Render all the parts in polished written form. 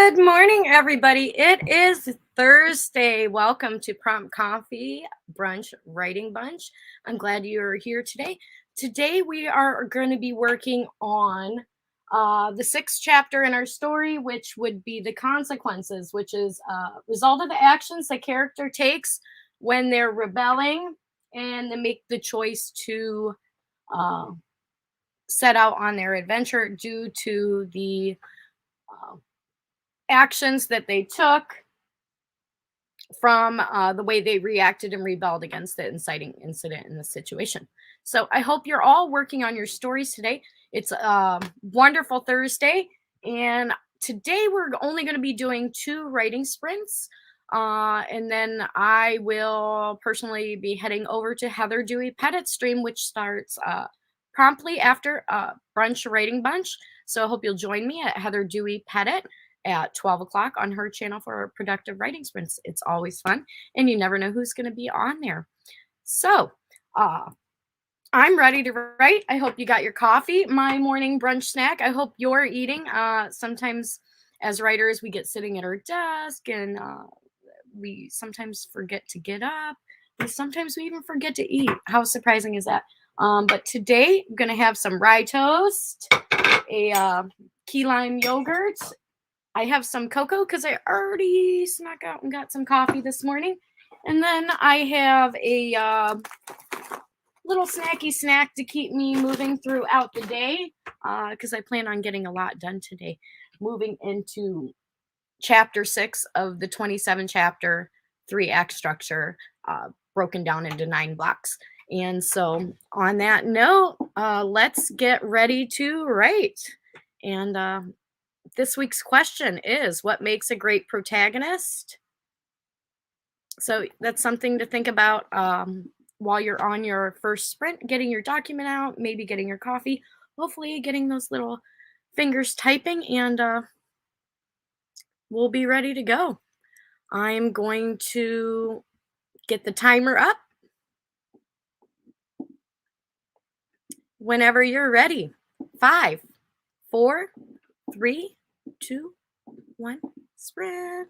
Good morning, everybody. It is Thursday. Welcome to Prompt Coffee Brunch Writing Bunch. I'm glad you're here today. Today, we are going to be working on the sixth chapter in our story, which would be the consequences, which is result of the actions the character takes when they're rebelling and they make the choice to uh, set out on their adventure due to the uh, actions that they took from the way they reacted and rebelled against the inciting incident in the situation. So I hope you're all working on your stories today. It's a wonderful Thursday, and today we're only going to be doing 2 writing sprints. And then I will personally be heading over to Heather Dewey Pettit's stream, which starts promptly after Brunch Writing Bunch. So I hope you'll join me at Heather Dewey Pettit at 12 o'clock on her channel for productive writing sprints. It's always fun, and you never know who's going to be on there. So, I'm ready to write. I hope you got your coffee, my morning brunch snack. I hope you're eating. Sometimes, as writers, we get sitting at our desk and we sometimes forget to get up, and sometimes we even forget to eat. How surprising is that? But today, I'm going to have some rye toast, a key lime yogurt. I have some cocoa because I already snuck out and got some coffee this morning. And then I have a little snacky snack to keep me moving throughout the day because I plan on getting a lot done today. Moving into chapter 6 of the 27 chapter 3 act structure, broken down into 9 blocks. And so, on that note, let's get ready to write. And this week's question is, what makes a great protagonist? So that's something to think about while you're on your first sprint, getting your document out, maybe getting your coffee, hopefully getting those little fingers typing, and we'll be ready to go. I'm going to get the timer up whenever you're ready. 5, 4, 3, 2, 1, sprint.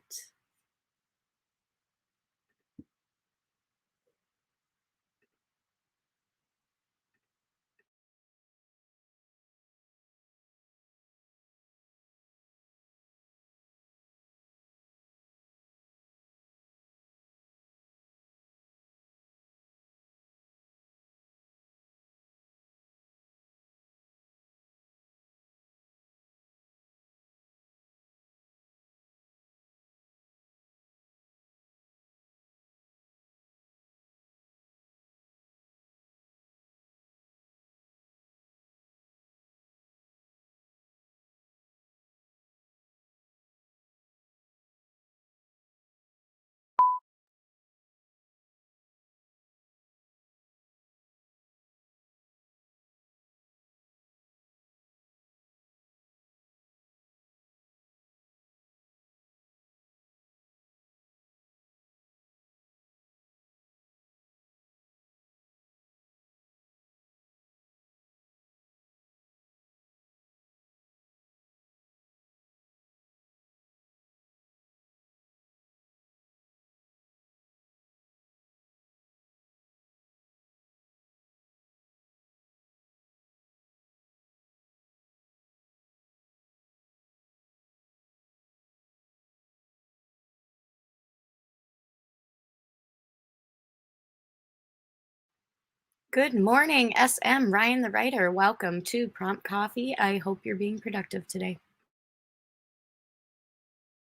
Good morning, SM, Ryan the writer. Welcome to Prompt Coffee. I hope you're being productive today.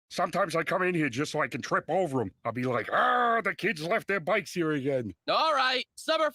Sometimes I come in here just so I can trip over them. I'll be like, ah, the kids left their bikes here again. All right, summer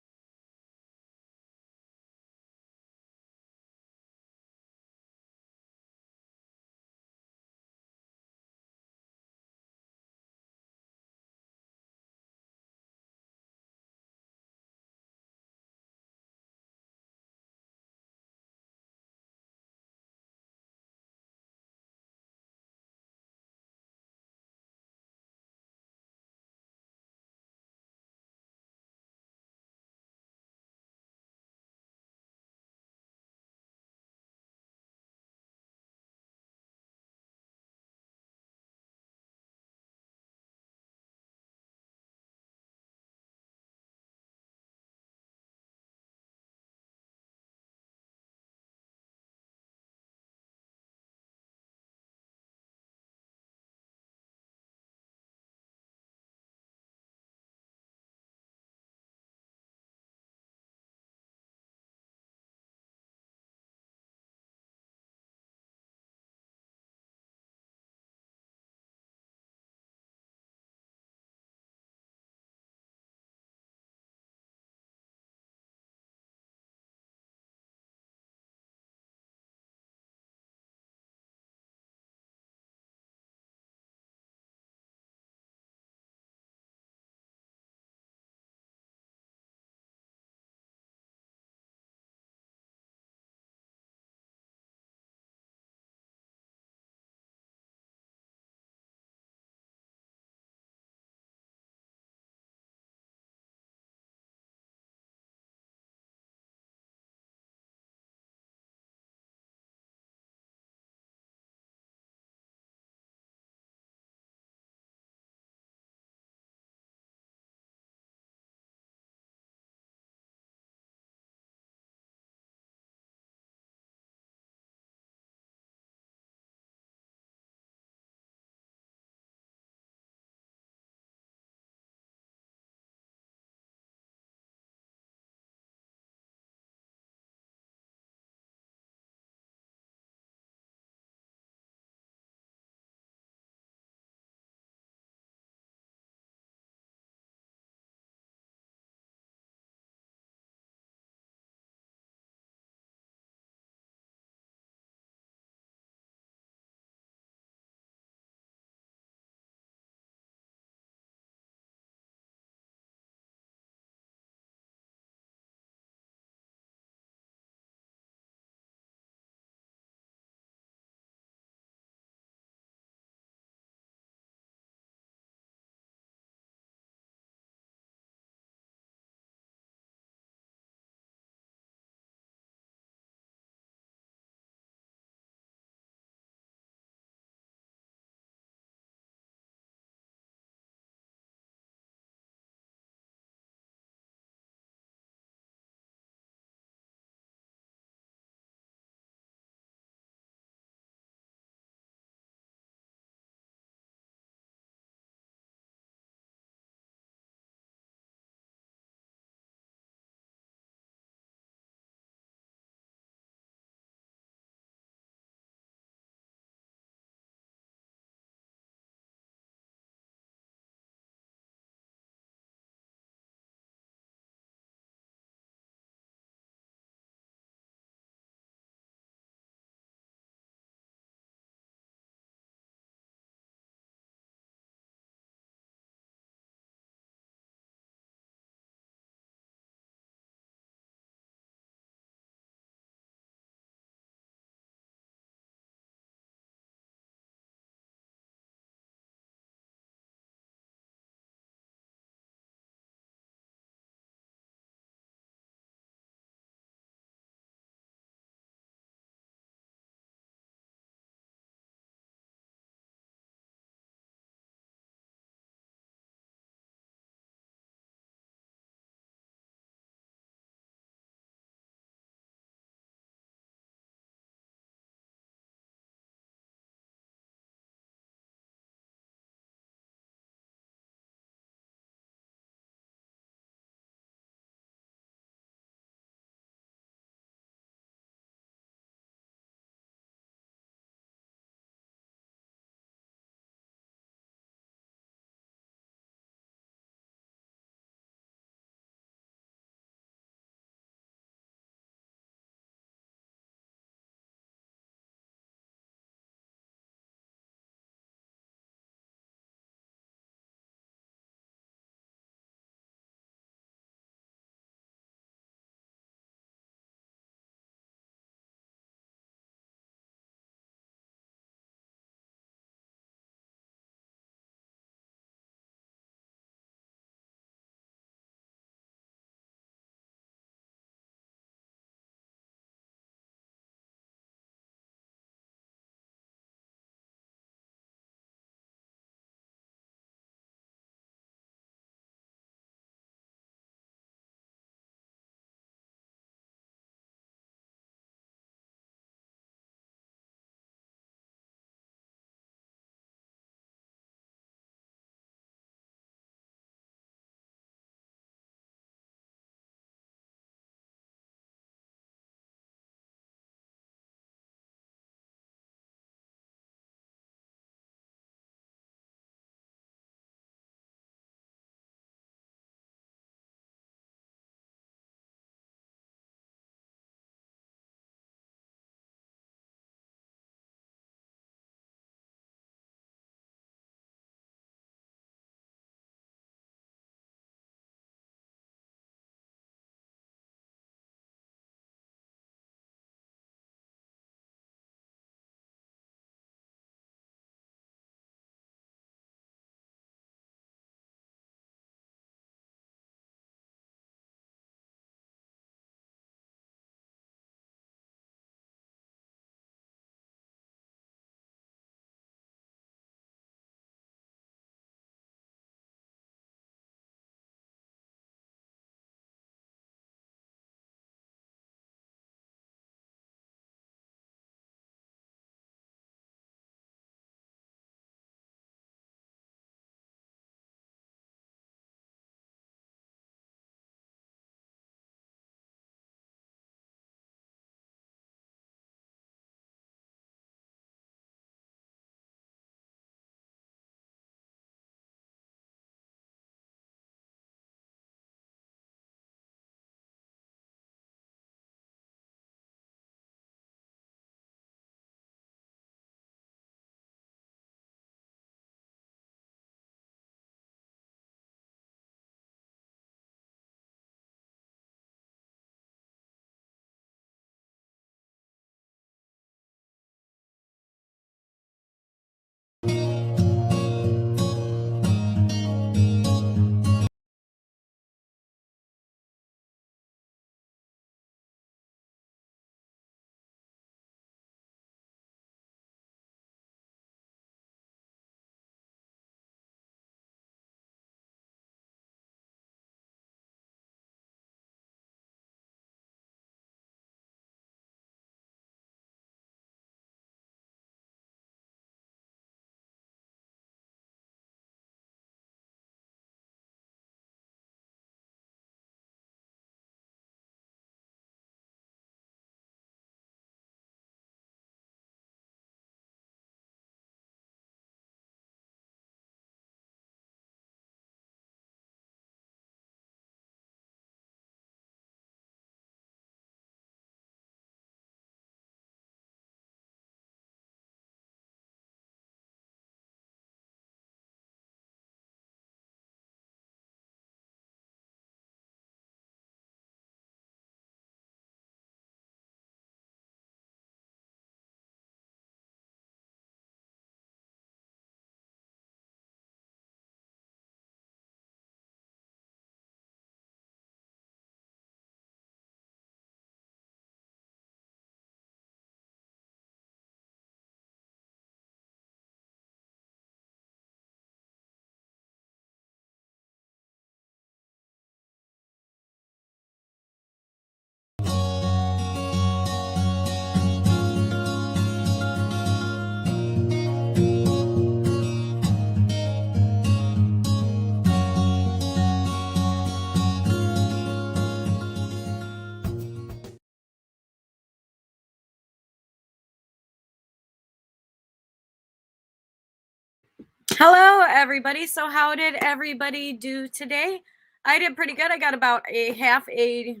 Hello, everybody. So, how did everybody do today? I did pretty good. I got about a half a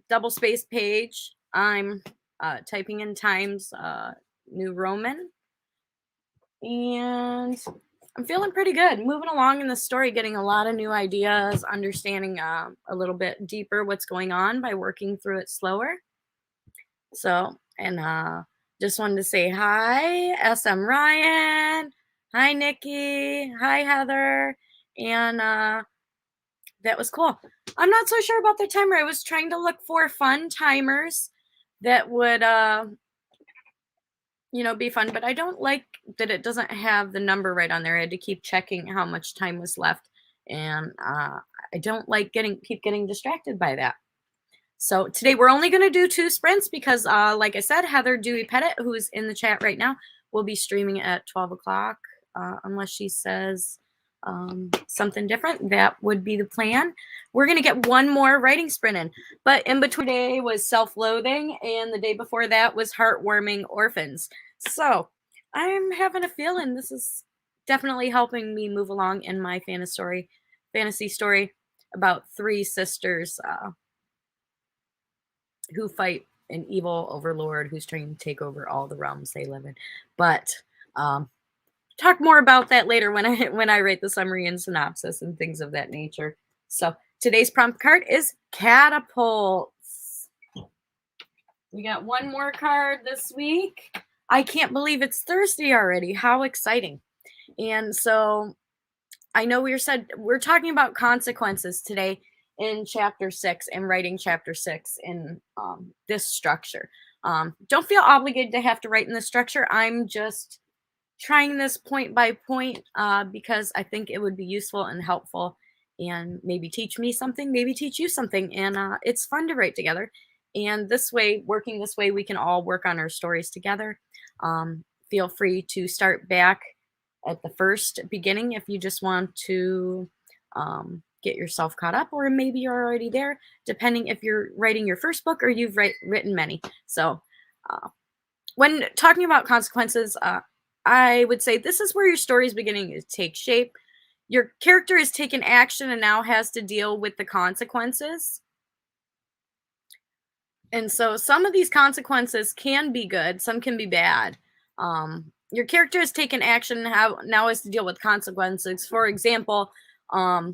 double space page. I'm typing in Times New Roman, and I'm feeling pretty good. Moving along in the story, getting a lot of new ideas, understanding a little bit deeper what's going on by working through it slower. So, and just wanted to say hi, SM Ryan. Hi, Nikki. Hi, Heather. And that was cool. I'm not so sure about the timer. I was trying to look for fun timers that would, be fun, but I don't like that it doesn't have the number right on there. I had to keep checking how much time was left. And I don't like keep getting distracted by that. So today we're only going to do 2 sprints because, like I said, Heather Dewey Pettit, who's in the chat right now, will be streaming at 12 o'clock, unless she says something different. That would be the plan. We're going to get one more writing sprint in. But in between today was self-loathing, and the day before that was heartwarming orphans. So I'm having a feeling this is definitely helping me move along in my fantasy story about 3 sisters who fight an evil overlord who's trying to take over all the realms they live in. But talk more about that later when I write the summary and synopsis and things of that nature. So today's prompt card is catapults. We got one more card this week. I can't believe it's Thursday already. How exciting. And so I know we're talking about consequences today in chapter 6 and writing chapter 6 in this structure. Don't feel obligated to have to write in this structure. I'm just trying this point by point because I think it would be useful and helpful and maybe teach me something, maybe teach you something. And it's fun to write together. And this way, working this way, we can all work on our stories together. Feel free to start back at the first beginning if you just want to get yourself caught up, or maybe you're already there, depending if you're writing your first book or you've written many. So when talking about consequences, I would say this is where your story is beginning to take shape. Your character has taken action and now has to deal with the consequences. And so some of these consequences can be good, some can be bad. Your character has taken action and now has to deal with consequences. For example,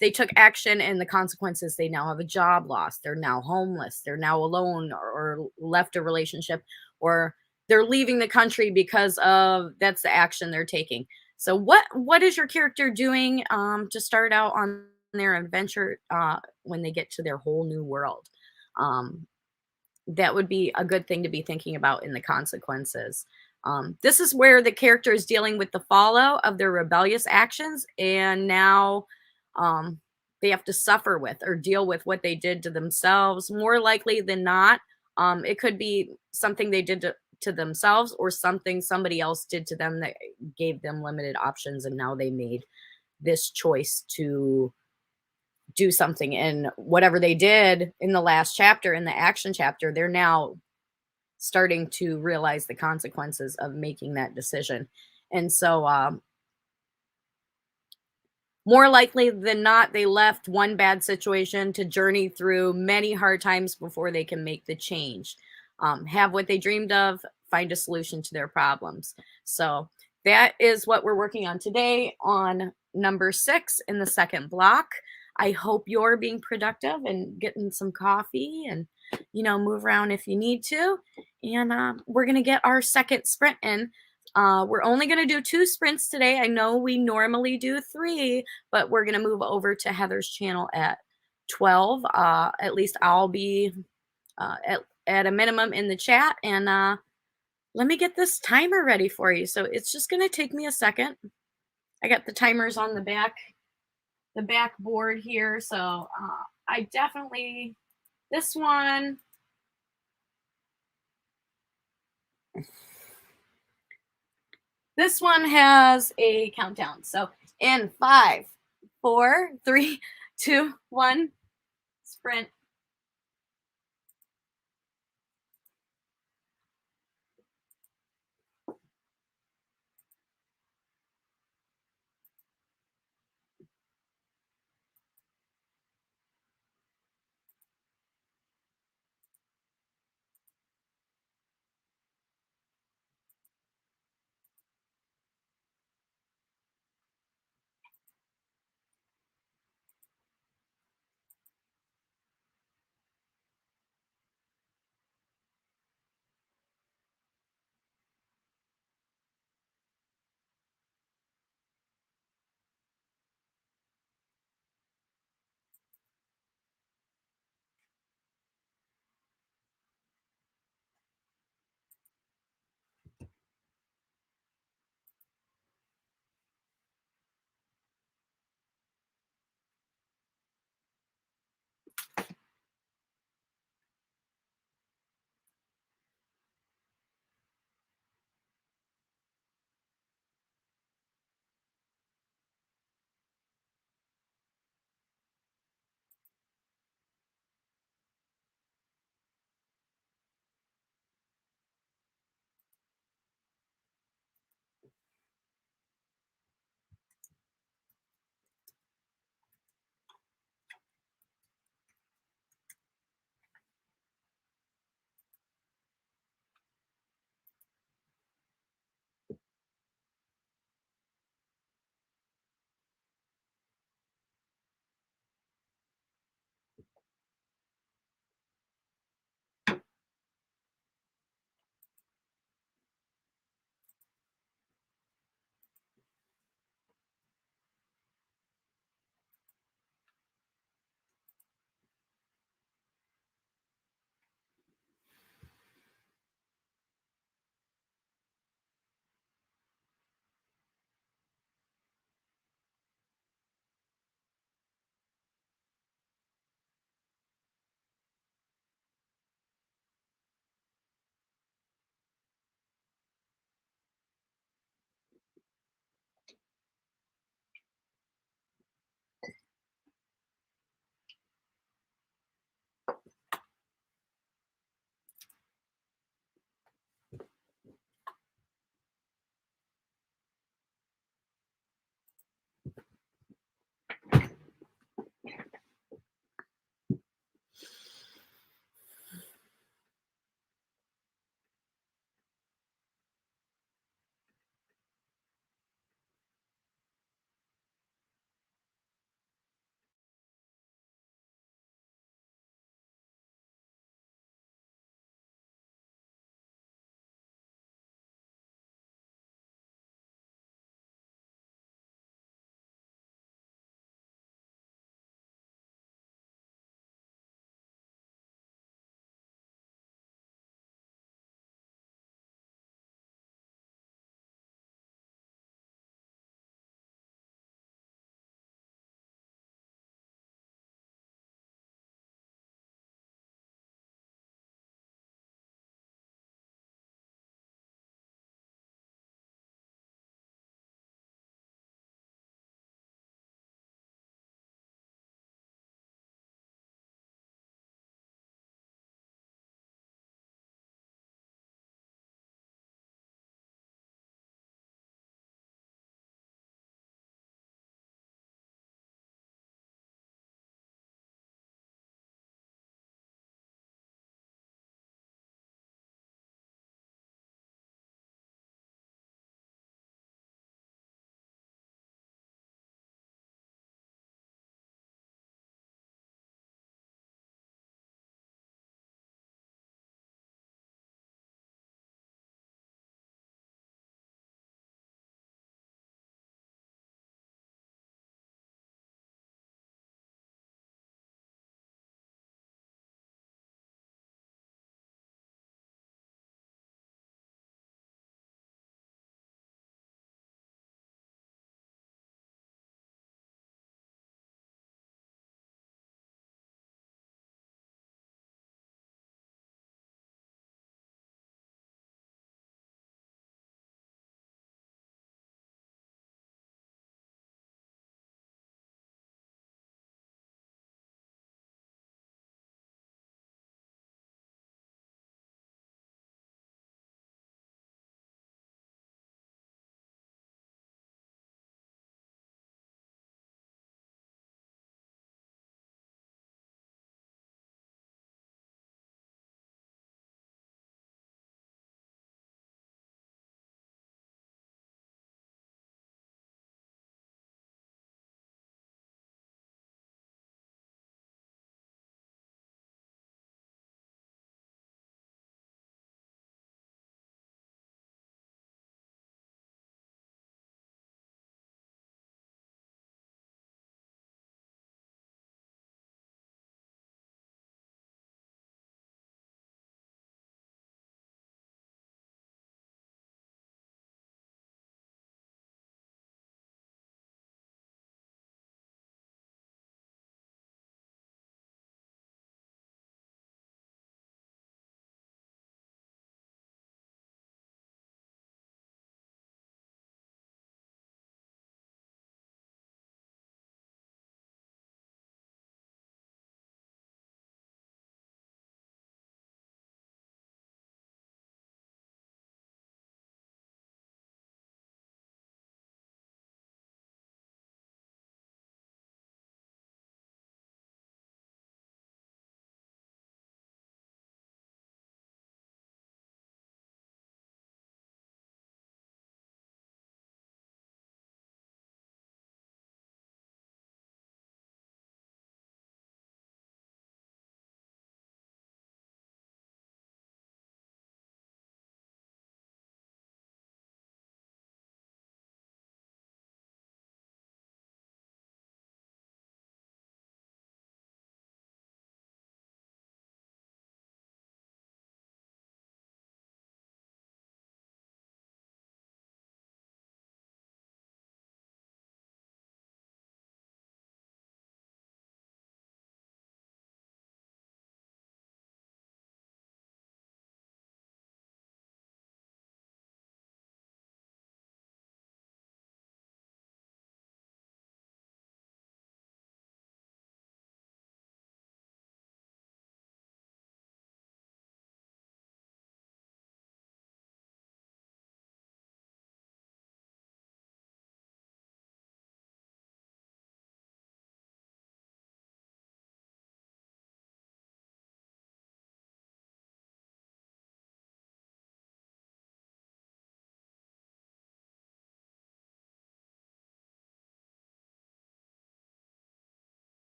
they took action and the consequences, they now have a job loss, they're now homeless, they're now alone or left a relationship, or they're leaving the country because of that's the action they're taking. So what is your character doing to start out on their adventure when they get to their whole new world? That would be a good thing to be thinking about in the consequences. This is where the character is dealing with the fallout of their rebellious actions, and now they have to suffer with or deal with what they did to themselves. More likely than not, it could be something they did to themselves or something somebody else did to them that gave them limited options, and now they made this choice to do something. And whatever they did in the last chapter, in the action chapter, they're now starting to realize the consequences of making that decision. And so more likely than not, they left one bad situation to journey through many hard times before they can make the change, have what they dreamed of, find a solution to their problems. So that is what we're working on today on number 6 in the second block. I hope you're being productive and getting some coffee and, move around if you need to. And we're going to get our second sprint in. We're only going to do 2 sprints today. I know we normally do 3, but we're going to move over to Heather's channel at 12. At least I'll be at a minimum in the chat. And let me get this timer ready for you. So it's just going to take me a second. I got the timers on the back board here. So I definitely, this one, has a countdown. So in 5, 4, 3, 2, 1, sprint.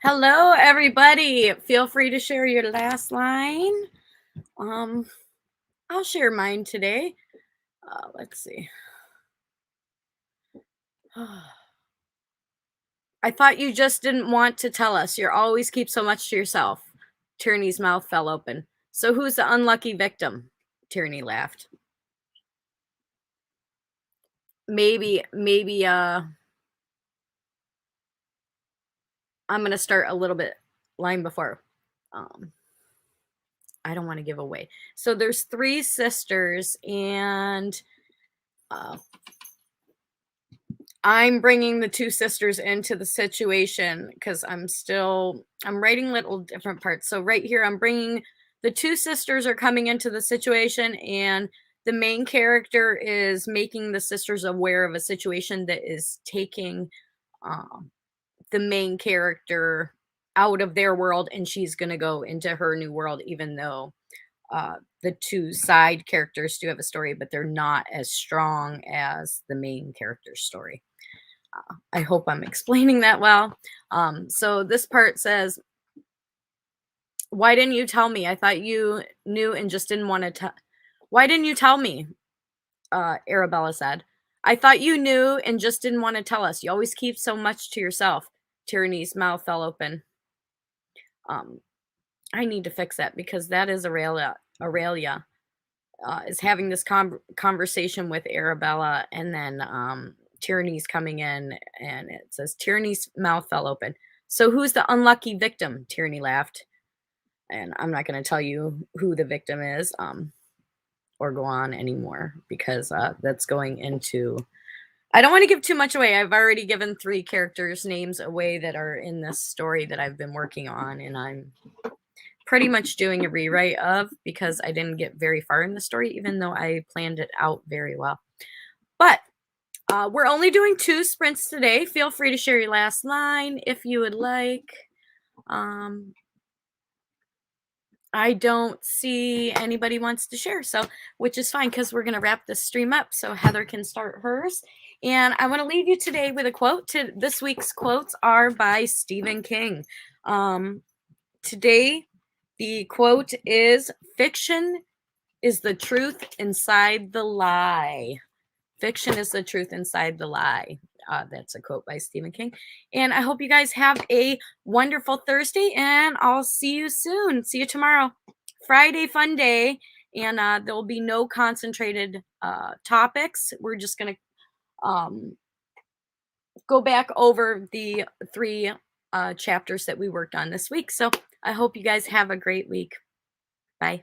Hello, everybody. Feel free to share your last line. I'll share mine today. Let's see. I thought you just didn't want to tell us. You always keep so much to yourself. Tierney's mouth fell open. So who's the unlucky victim? Tierney laughed. Maybe, I'm going to start a little bit line before. I don't want to give away. So there's 3 sisters, and I'm bringing the 2 sisters into the situation because I'm writing little different parts. So right here, I'm bringing the 2 sisters are coming into the situation, and the main character is making the sisters aware of a situation that is taking the main character out of their world, and she's going to go into her new world, even though the 2 side characters do have a story, but they're not as strong as the main character's story. I hope I'm explaining that well. So this part says, why didn't you tell me? I thought you knew and just didn't want to tell. Why didn't you tell me? Arabella said. I thought you knew and just didn't want to tell us. You always keep so much to yourself. Tierney's mouth fell open. I need to fix that because that is Aurelia is having this conversation with Arabella, and then Tierney's coming in, and it says Tierney's mouth fell open. So who's the unlucky victim? Tierney laughed. And I'm not going to tell you who the victim is or go on anymore because that's going into. I don't want to give too much away. I've already given 3 characters' names away that are in this story that I've been working on, and I'm pretty much doing a rewrite of because I didn't get very far in the story, even though I planned it out very well. But we're only doing 2 sprints today. Feel free to share your last line if you would like. I don't see anybody wants to share, so which is fine because we're going to wrap this stream up so Heather can start hers. And I want to leave you today with a quote. This week's quotes are by Stephen King. Today, the quote is, fiction is the truth inside the lie. Fiction is the truth inside the lie. That's a quote by Stephen King. And I hope you guys have a wonderful Thursday, and I'll see you soon. See you tomorrow. Friday, fun day. And there will be no concentrated topics. We're just going to go back over the 3 chapters that we worked on this week. So I hope you guys have a great week. Bye.